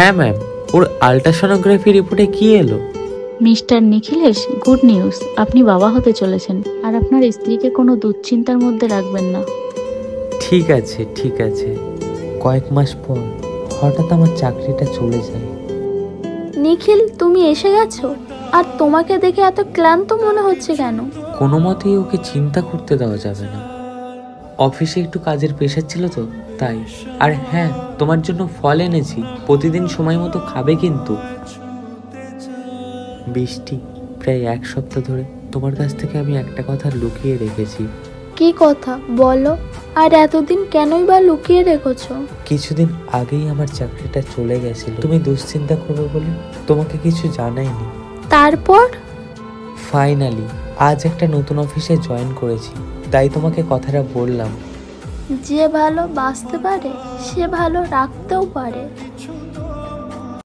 হ্যাঁ ম্যাম, ওর আল্ট্রাসোনোগ্রাফি রিপোর্টে কি এলো? মিস্টার নিখিলেশ, গুড নিউজ, আপনি বাবা হতে চলেছেন। আর আপনার স্ত্রীকে কোনো দুশ্চিন্তার মধ্যে রাখবেন না। ঠিক আছে ঠিক আছে। কয়েক মাস পর হঠাৎ আমার চাকরিটা চলে যায়। নিখিল, তুমি এসে গেছো? আর তোমাকে দেখে এত ক্লান্ত মনে হচ্ছে কেন? কোনো মতেই ওকে চিন্তা করতে দেওয়া যাবে না। অফিসে একটু কাজের প্রেশার ছিল তো তাই। আর হ্যাঁ, তোমার জন্য ফল এনেছি, প্রতিদিন সময় মতো খাবে কিন্তু। বৃষ্টি, প্রায় 1 সপ্তাহ ধরে তোমার কাছ থেকে আমি একটা কথা লুকিয়ে রেখেছি। কি কথা বলো? আর এতদিন কেনই বা লুকিয়ে রেখেছো? কিছুদিন আগেই আমার চাকরিটা চলে গেছিল, তুমি দুশ্চিন্তা করবে বলে তোমাকে কিছু জানাইনি। তারপর? ফাইনালি আজ একটা নতুন অফিসে জয়েন করেছি, তাই তোমাকে কথাটা বললাম। যে ভালো বাঁচতে পারে সে ভালো রাখতেও পারে।